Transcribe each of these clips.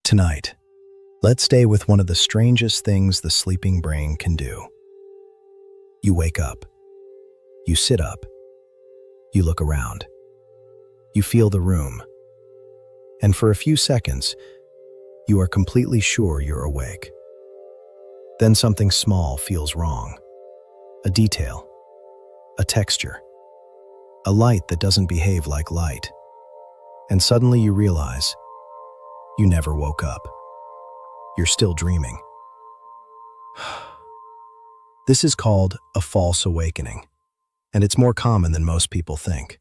Tonight, let's stay with one of the strangest things the sleeping brain can do. You wake up. You sit up. You look around. You feel the room. And for a few seconds, you are completely sure you're awake. Then something small feels wrong. A detail. A texture. A light that doesn't behave like light. And suddenly you realize you never woke up. You're still dreaming. This is called a false awakening, and it's more common than most people think.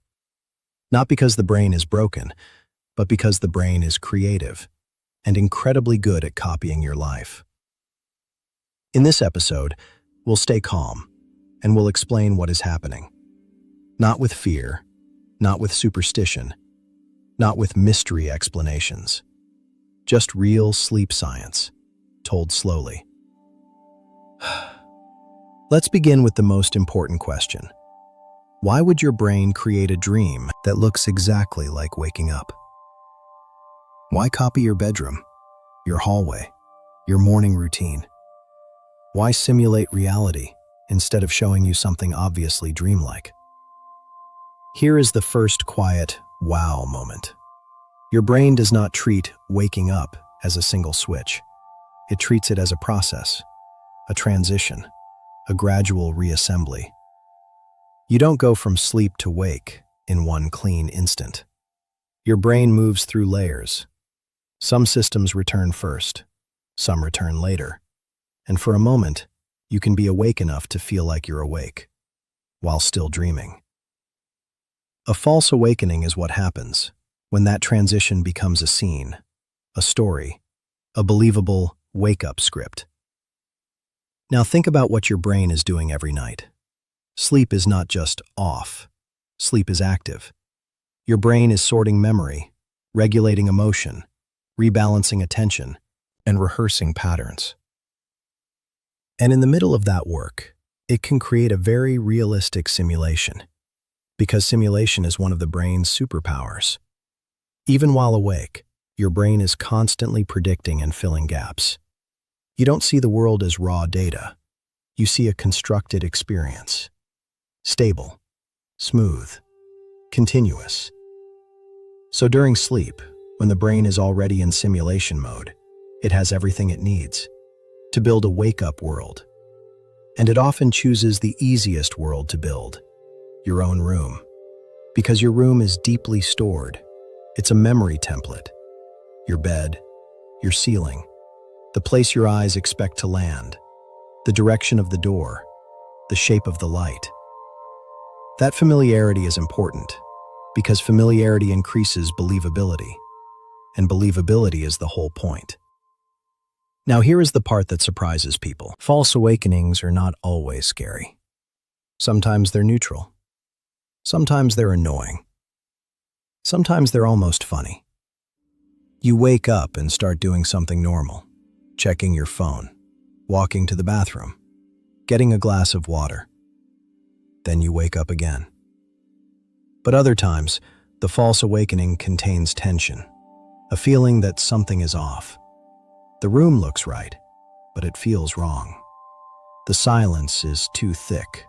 Not because the brain is broken, but because the brain is creative and incredibly good at copying your life. In this episode, we'll stay calm and we'll explain what is happening. Not with fear, not with superstition, not with mystery explanations. Just real sleep science, told slowly. Let's begin with the most important question. Why would your brain create a dream that looks exactly like waking up? Why copy your bedroom, your hallway, your morning routine? Why simulate reality instead of showing you something obviously dreamlike? Here is the first quiet wow moment. Your brain does not treat waking up as a single switch. It treats it as a process, a transition, a gradual reassembly. You don't go from sleep to wake in one clean instant. Your brain moves through layers. Some systems return first, some return later. And for a moment, you can be awake enough to feel like you're awake, while still dreaming. A false awakening is what happens when that transition becomes a scene, a story, a believable wake-up script. Now think about what your brain is doing every night. Sleep is not just off. Sleep is active. Your brain is sorting memory, regulating emotion, rebalancing attention, and rehearsing patterns. And in the middle of that work, it can create a very realistic simulation, because simulation is one of the brain's superpowers. Even while awake, your brain is constantly predicting and filling gaps. You don't see the world as raw data. You see a constructed experience. Stable, smooth, continuous. So during sleep, when the brain is already in simulation mode, it has everything it needs to build a wake-up world. And it often chooses the easiest world to build, your own room. Because your room is deeply stored. It's a memory template. Your bed, your ceiling, the place your eyes expect to land, the direction of the door, the shape of the light. That familiarity is important because familiarity increases believability, and believability is the whole point. Now here is the part that surprises people. False awakenings are not always scary. Sometimes they're neutral. Sometimes they're annoying. Sometimes they're almost funny. You wake up and start doing something normal, checking your phone, walking to the bathroom, getting a glass of water. Then you wake up again. But other times, the false awakening contains tension, a feeling that something is off. The room looks right, but it feels wrong. The silence is too thick.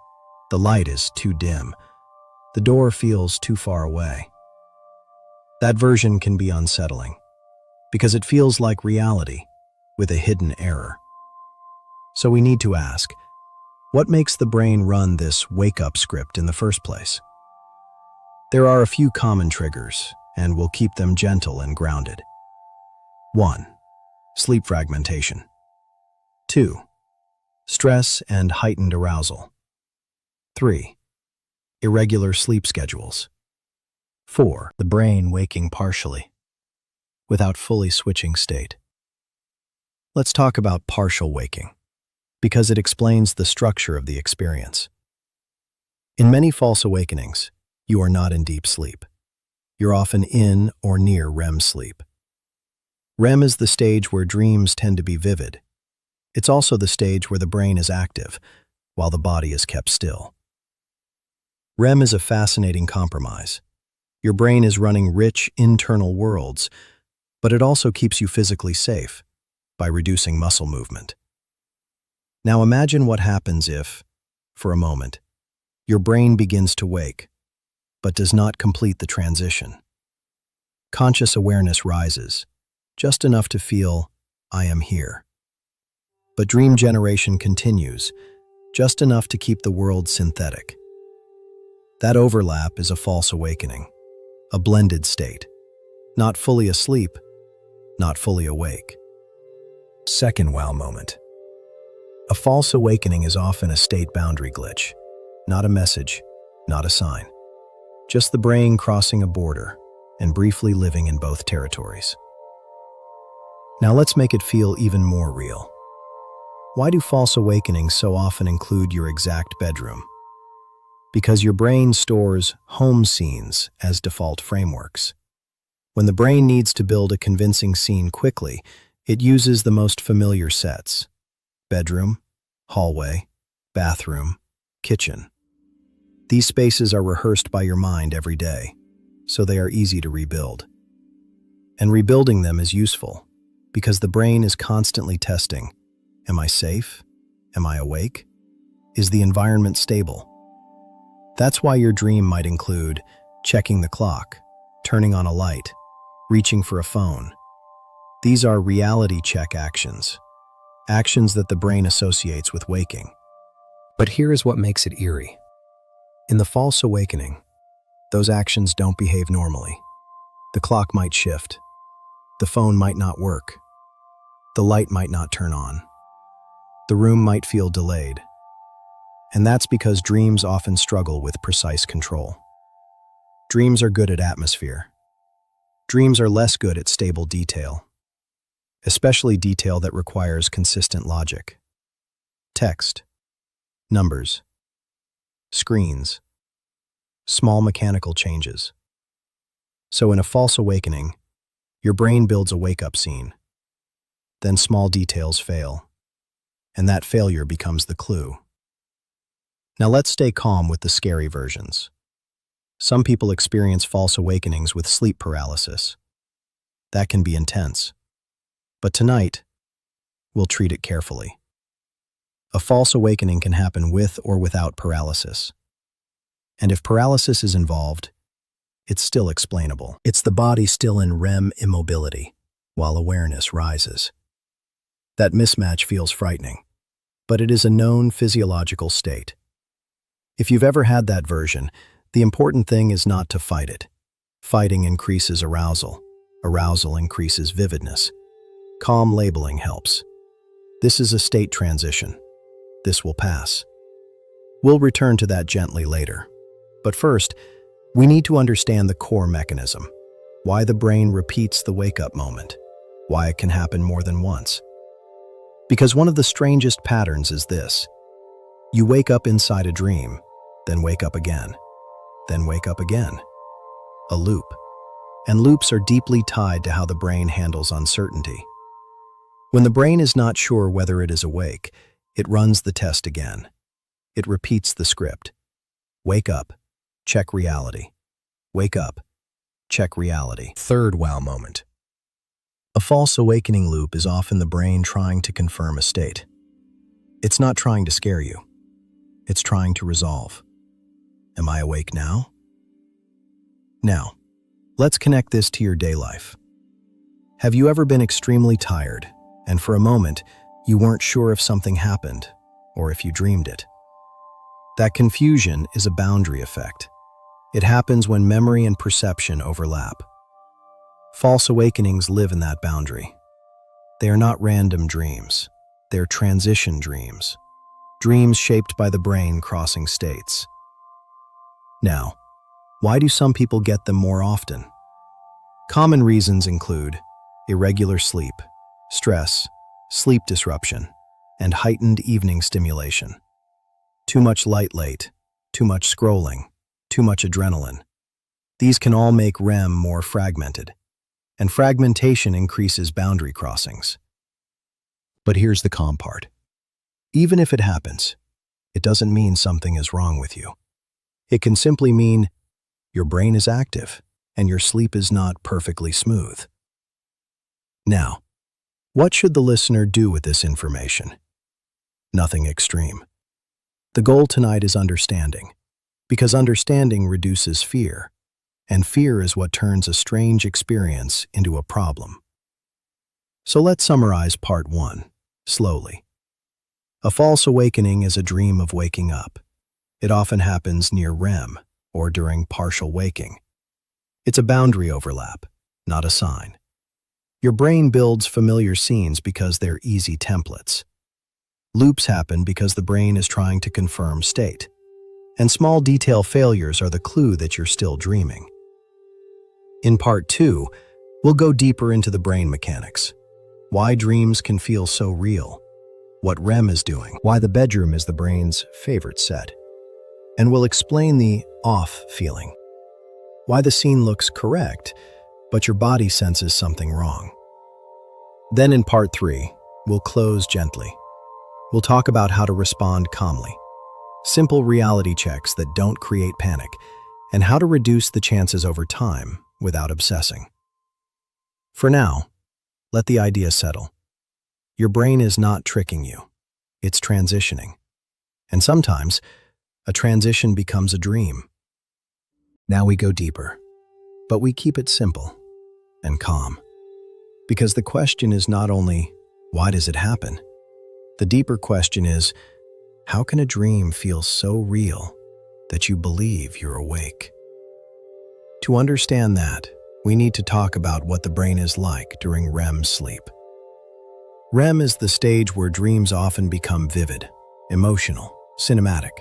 The light is too dim. The door feels too far away. That version can be unsettling, because it feels like reality with a hidden error. So we need to ask, what makes the brain run this wake-up script in the first place? There are a few common triggers, and we'll keep them gentle and grounded. 1. Sleep fragmentation. 2. Stress and heightened arousal. 3. Irregular sleep schedules. 4. The brain waking partially, without fully switching state. Let's talk about partial waking, because it explains the structure of the experience. In many false awakenings, you are not in deep sleep. You're often in or near REM sleep. REM is the stage where dreams tend to be vivid. It's also the stage where the brain is active, while the body is kept still. REM is a fascinating compromise. Your brain is running rich internal worlds, but it also keeps you physically safe by reducing muscle movement. Now imagine what happens if, for a moment, your brain begins to wake, but does not complete the transition. Conscious awareness rises, just enough to feel, I am here. But dream generation continues, just enough to keep the world synthetic. That overlap is a false awakening, a blended state, not fully asleep, not fully awake. Second wow moment. A false awakening is often a state boundary glitch, not a message, not a sign. Just the brain crossing a border and briefly living in both territories. Now let's make it feel even more real. Why do false awakenings so often include your exact bedroom? Because your brain stores home scenes as default frameworks. When the brain needs to build a convincing scene quickly, it uses the most familiar sets: bedroom, hallway, bathroom, kitchen. These spaces are rehearsed by your mind every day, so they are easy to rebuild. And rebuilding them is useful, because the brain is constantly testing, am I safe? Am I awake? Is the environment stable? That's why your dream might include checking the clock, turning on a light, reaching for a phone. These are reality check actions, actions that the brain associates with waking. But here is what makes it eerie. In the false awakening, those actions don't behave normally. The clock might shift. The phone might not work. The light might not turn on. The room might feel delayed. And that's because dreams often struggle with precise control. Dreams are good at atmosphere. Dreams are less good at stable detail, especially detail that requires consistent logic. Text, numbers, screens, small mechanical changes. So in a false awakening, your brain builds a wake-up scene. Then small details fail, and that failure becomes the clue. Now let's stay calm with the scary versions. Some people experience false awakenings with sleep paralysis. That can be intense. But tonight, we'll treat it carefully. A false awakening can happen with or without paralysis. And if paralysis is involved, it's still explainable. It's the body still in REM immobility, while awareness rises. That mismatch feels frightening, but it is a known physiological state. If you've ever had that version, the important thing is not to fight it. Fighting increases arousal. Arousal increases vividness. Calm labeling helps. This is a state transition. This will pass. We'll return to that gently later. But first, we need to understand the core mechanism. Why the brain repeats the wake-up moment. Why it can happen more than once. Because one of the strangest patterns is this. You wake up inside a dream, then wake up again, then wake up again. A loop. And loops are deeply tied to how the brain handles uncertainty. When the brain is not sure whether it is awake, it runs the test again. It repeats the script. Wake up, check reality. Wake up, check reality. Third wow moment. A false awakening loop is often the brain trying to confirm a state. It's not trying to scare you. It's trying to resolve. Am I awake now? Now, let's connect this to your day life. Have you ever been extremely tired, and for a moment, you weren't sure if something happened, or if you dreamed it? That confusion is a boundary effect. It happens when memory and perception overlap. False awakenings live in that boundary. They are not random dreams. They're transition dreams. Dreams shaped by the brain crossing states. Now, why do some people get them more often? Common reasons include irregular sleep, stress, sleep disruption, and heightened evening stimulation. Too much light late, too much scrolling, too much adrenaline. These can all make REM more fragmented, and fragmentation increases boundary crossings. But here's the calm part. Even if it happens, it doesn't mean something is wrong with you. It can simply mean your brain is active and your sleep is not perfectly smooth. Now, what should the listener do with this information? Nothing extreme. The goal tonight is understanding, because understanding reduces fear, and fear is what turns a strange experience into a problem. So let's summarize part 1, slowly. A false awakening is a dream of waking up. It often happens near REM, or during partial waking. It's a boundary overlap, not a sign. Your brain builds familiar scenes because they're easy templates. Loops happen because the brain is trying to confirm state. And small detail failures are the clue that you're still dreaming. In part 2, we'll go deeper into the brain mechanics. Why dreams can feel so real. What REM is doing. Why the bedroom is the brain's favorite set. And we'll explain the off feeling. Why the scene looks correct, but your body senses something wrong. Then in part 3, we'll close gently. We'll talk about how to respond calmly. Simple reality checks that don't create panic, and how to reduce the chances over time without obsessing. For now, let the idea settle. Your brain is not tricking you. It's transitioning. And sometimes, a transition becomes a dream. Now we go deeper, but we keep it simple and calm. Because the question is not only, why does it happen? The deeper question is, how can a dream feel so real that you believe you're awake? To understand that, we need to talk about what the brain is like during REM sleep. REM is the stage where dreams often become vivid, emotional, cinematic.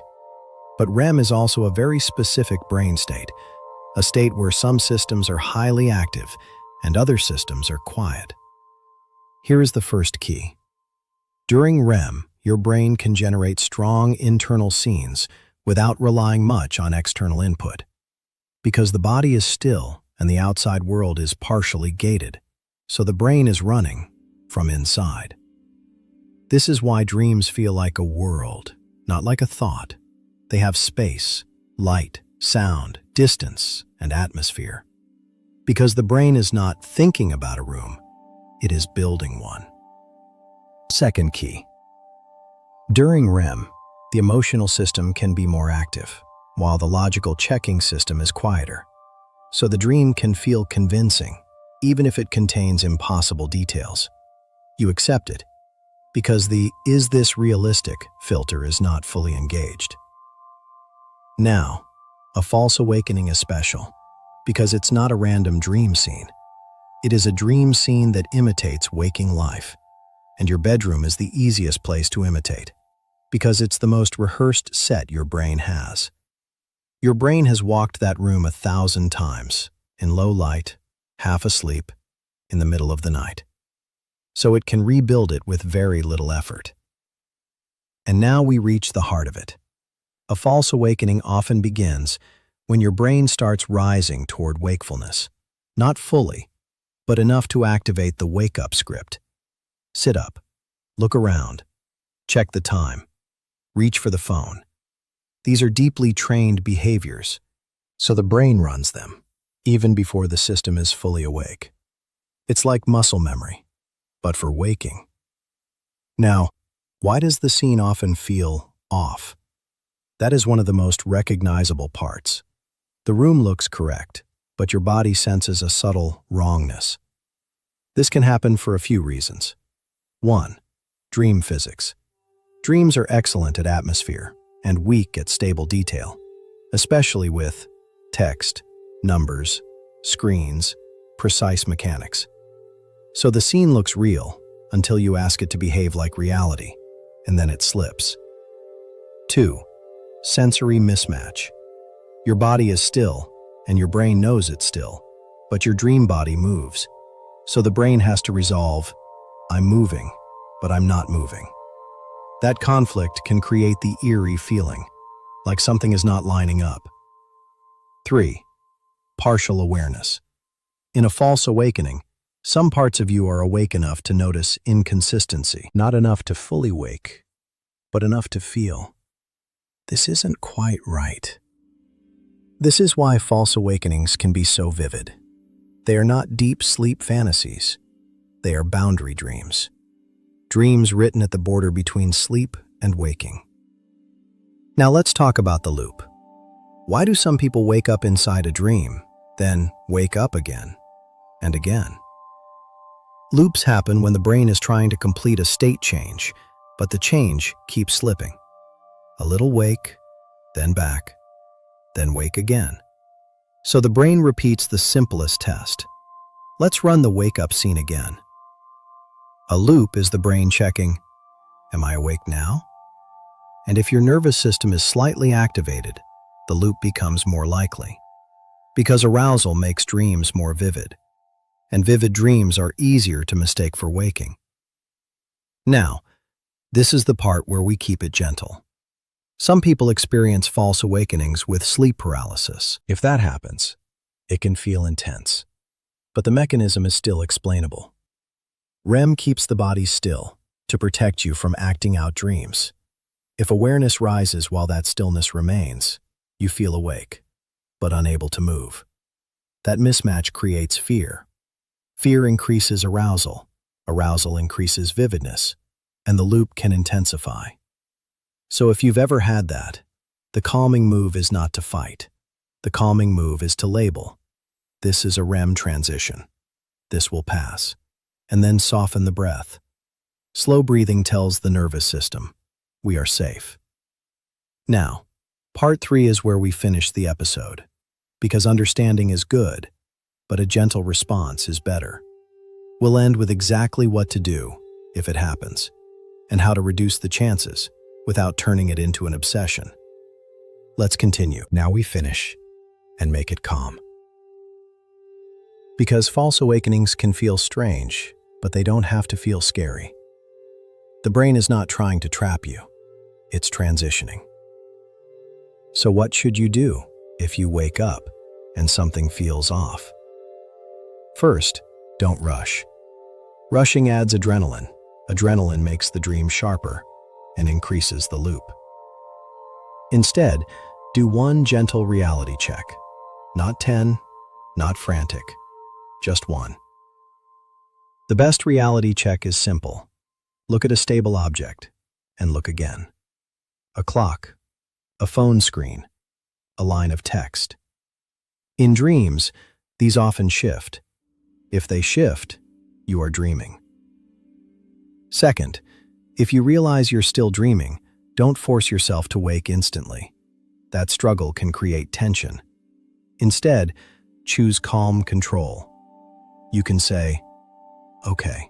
But REM is also a very specific brain state, a state where some systems are highly active and other systems are quiet. Here is the first key. During REM, your brain can generate strong internal scenes without relying much on external input. Because the body is still and the outside world is partially gated, so the brain is running from inside. This is why dreams feel like a world, not like a thought. They have space, light, sound, distance, and atmosphere. Because the brain is not thinking about a room, it is building one. Second key. During REM, the emotional system can be more active, while the logical checking system is quieter. So the dream can feel convincing, even if it contains impossible details. You accept it, because the "is this realistic" filter is not fully engaged. Now, a false awakening is special, because it's not a random dream scene. It is a dream scene that imitates waking life, and your bedroom is the easiest place to imitate, because it's the most rehearsed set your brain has. Your brain has walked that room 1,000 times, in low light, half asleep, in the middle of the night. So it can rebuild it with very little effort. And now we reach the heart of it. A false awakening often begins when your brain starts rising toward wakefulness, not fully, but enough to activate the wake-up script. Sit up, look around, check the time, reach for the phone. These are deeply trained behaviors, so the brain runs them, even before the system is fully awake. It's like muscle memory, but for waking. Now, why does the scene often feel off? That is one of the most recognizable parts. The room looks correct, but your body senses a subtle wrongness. This can happen for a few reasons. 1. Dream physics. Dreams are excellent at atmosphere and weak at stable detail, especially with text, numbers, screens, precise mechanics. So the scene looks real until you ask it to behave like reality, and then it slips. 2. Sensory mismatch. Your body is still, and your brain knows it's still, but your dream body moves. So the brain has to resolve, I'm moving, but I'm not moving. That conflict can create the eerie feeling, like something is not lining up. 3. Partial awareness. In a false awakening, some parts of you are awake enough to notice inconsistency, not enough to fully wake, but enough to feel, this isn't quite right. This is why false awakenings can be so vivid. They are not deep sleep fantasies. They are boundary dreams. Dreams written at the border between sleep and waking. Now let's talk about the loop. Why do some people wake up inside a dream, then wake up again and again? Loops happen when the brain is trying to complete a state change, but the change keeps slipping. A little wake, then back, then wake again. So the brain repeats the simplest test. Let's run the wake-up scene again. A loop is the brain checking, am I awake now? And if your nervous system is slightly activated, the loop becomes more likely. Because arousal makes dreams more vivid, and vivid dreams are easier to mistake for waking. Now, this is the part where we keep it gentle. Some people experience false awakenings with sleep paralysis. If that happens, it can feel intense, but the mechanism is still explainable. REM keeps the body still to protect you from acting out dreams. If awareness rises while that stillness remains, you feel awake, but unable to move. That mismatch creates fear. Fear increases arousal. Arousal increases vividness, and the loop can intensify. So if you've ever had that, the calming move is not to fight. The calming move is to label. This is a REM transition. This will pass. And then soften the breath. Slow breathing tells the nervous system, we are safe. Now, part 3 is where we finish the episode, because understanding is good, but a gentle response is better. We'll end with exactly what to do if it happens, and how to reduce the chances without turning it into an obsession. Let's continue. Now we finish and make it calm. Because false awakenings can feel strange, but they don't have to feel scary. The brain is not trying to trap you, it's transitioning. So what should you do if you wake up and something feels off? First, don't rush. Rushing adds adrenaline. Adrenaline makes the dream sharper and increases the loop. Instead, do one gentle reality check. Not 10, not frantic, just one. The best reality check is simple. Look at a stable object and look again. A clock, a phone screen, a line of text. In dreams, these often shift. If they shift, you are dreaming. Second, if you realize you're still dreaming, don't force yourself to wake instantly. That struggle can create tension. Instead, choose calm control. You can say, okay,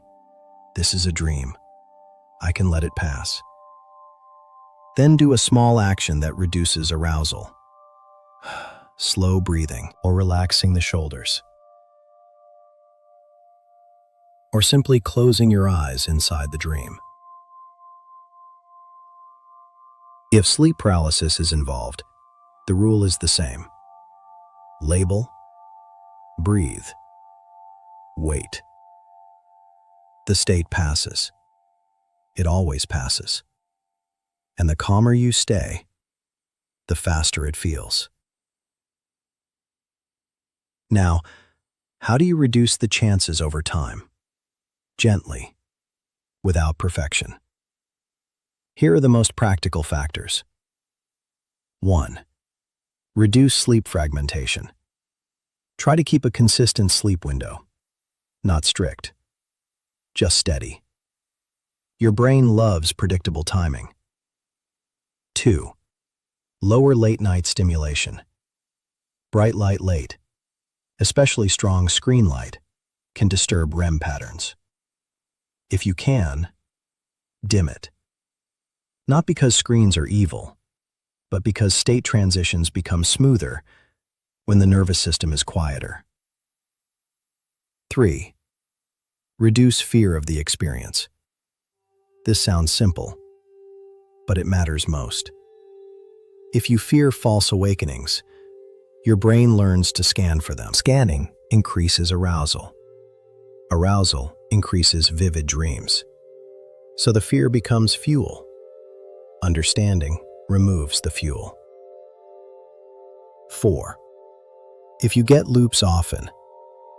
this is a dream. I can let it pass. Then do a small action that reduces arousal. Slow breathing or relaxing the shoulders. Or simply closing your eyes inside the dream. If sleep paralysis is involved, the rule is the same. Label, breathe, wait. The state passes. It always passes. And the calmer you stay, the faster it feels. Now, how do you reduce the chances over time? Gently, without perfection. Here are the most practical factors. 1. Reduce sleep fragmentation. Try to keep a consistent sleep window. Not strict, just steady. Your brain loves predictable timing. 2. Lower late-night stimulation. Bright light late, especially strong screen light, can disturb REM patterns. If you can, dim it. Not because screens are evil, but because state transitions become smoother when the nervous system is quieter. 3. Reduce fear of the experience. This sounds simple, but it matters most. If you fear false awakenings, your brain learns to scan for them. Scanning increases arousal. Arousal increases vivid dreams. So the fear becomes fuel. Understanding removes the fuel. 4. If you get loops often,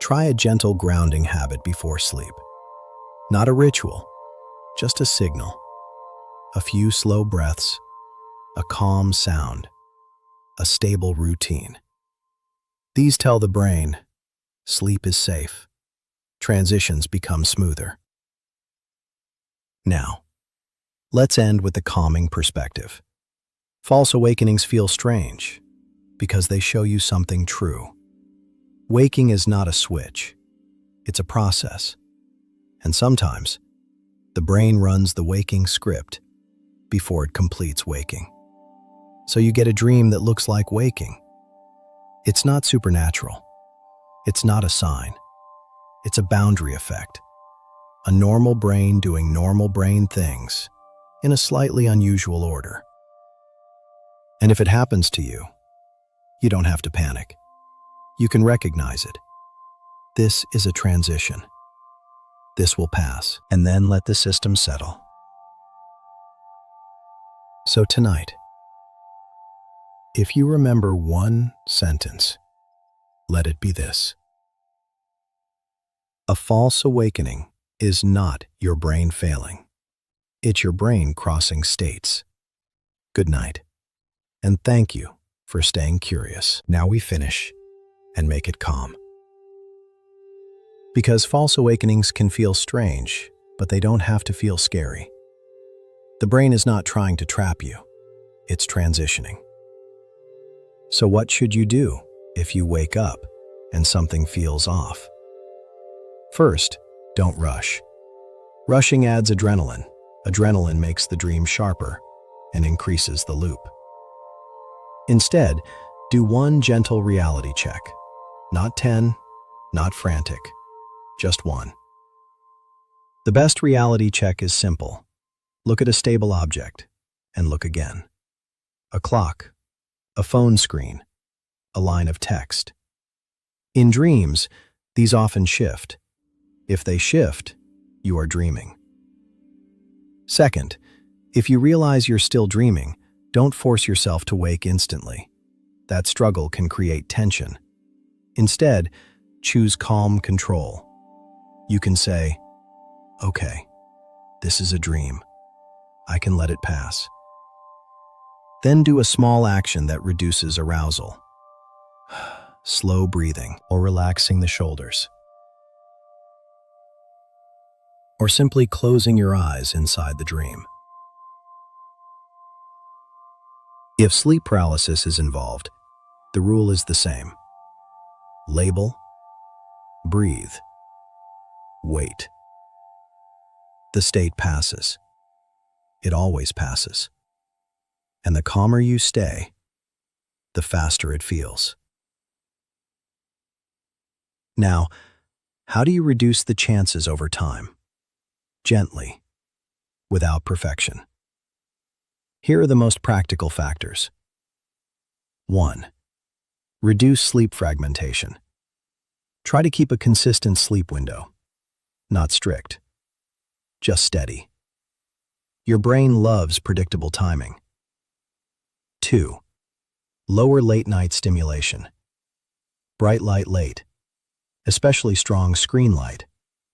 try a gentle grounding habit before sleep. Not a ritual, just a signal. A few slow breaths, a calm sound, a stable routine. These tell the brain, sleep is safe. Transitions become smoother. Now, let's end with the calming perspective. False awakenings feel strange because they show you something true. Waking is not a switch. It's a process. And sometimes, the brain runs the waking script before it completes waking. So you get a dream that looks like waking. It's not supernatural. It's not a sign. It's a boundary effect. A normal brain doing normal brain things in a slightly unusual order. And if it happens to you, you don't have to panic. You can recognize it. This is a transition. This will pass, and then let the system settle. So tonight, if you remember one sentence, let it be this. A false awakening is not your brain failing. It's your brain crossing states. Good night, and thank you for staying curious. Now we finish and make it calm. Because false awakenings can feel strange, but they don't have to feel scary. The brain is not trying to trap you. It's transitioning. So what should you do if you wake up and something feels off? First, don't rush. Rushing adds adrenaline. Adrenaline makes the dream sharper and increases the loop. Instead, do one gentle reality check. Not 10, not frantic, just one. The best reality check is simple. Look at a stable object and look again. A clock, a phone screen, a line of text. In dreams, these often shift. If they shift, you are dreaming. Second, if you realize you're still dreaming, don't force yourself to wake instantly. That struggle can create tension. Instead, choose calm control. You can say, "Okay, this is a dream. I can let it pass." Then do a small action that reduces arousal. Slow breathing or relaxing the shoulders. Or simply closing your eyes inside the dream. If sleep paralysis is involved, the rule is the same. Label, breathe, wait. The state passes. It always passes. And the calmer you stay, the faster it feels. Now, how do you reduce the chances over time? Gently, without perfection. Here are the most practical factors. 1. Reduce sleep fragmentation. Try to keep a consistent sleep window. Not strict, just steady. Your brain loves predictable timing. 2. Lower late-night stimulation. Bright light late, especially strong screen light,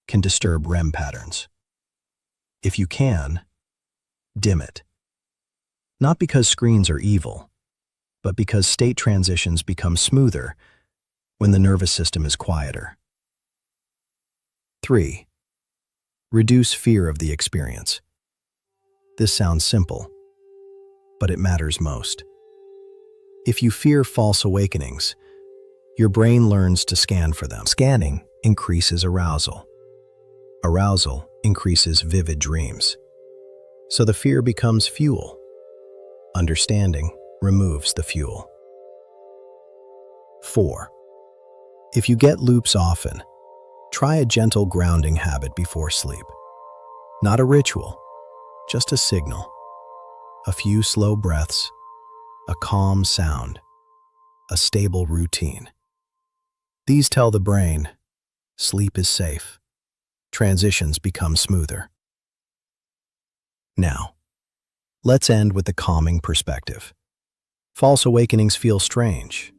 can disturb REM patterns. If you can, dim it. Not because screens are evil, but because state transitions become smoother when the nervous system is quieter. 3. Reduce fear of the experience. This sounds simple, but it matters most. If you fear false awakenings, your brain learns to scan for them. Scanning increases arousal. Arousal increases vivid dreams. So the fear becomes fuel. Understanding removes the fuel. 4. If you get loops often, try a gentle grounding habit before sleep. Not a ritual, just a signal. A few slow breaths, a calm sound, a stable routine. These tell the brain, sleep is safe. Transitions become smoother. Now, let's end with the calming perspective. False awakenings feel strange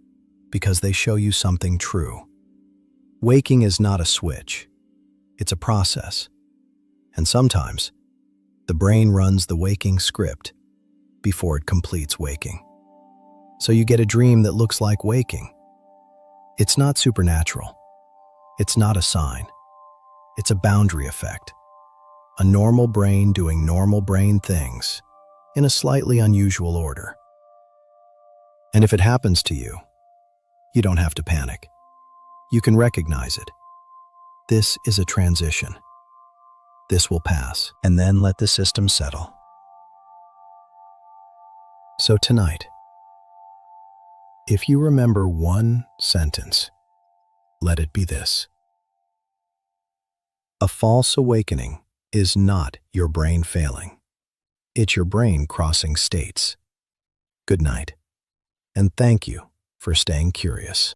because they show you something true. Waking is not a switch. It's a process. And sometimes, the brain runs the waking script before it completes waking. So you get a dream that looks like waking. It's not supernatural. It's not a sign. It's a boundary effect. A normal brain doing normal brain things in a slightly unusual order. And if it happens to you, you don't have to panic. You can recognize it. This is a transition. This will pass, and then let the system settle. So tonight, if you remember one sentence, let it be this: a false awakening is not your brain failing. It's your brain crossing states. Good night, and thank you for staying curious.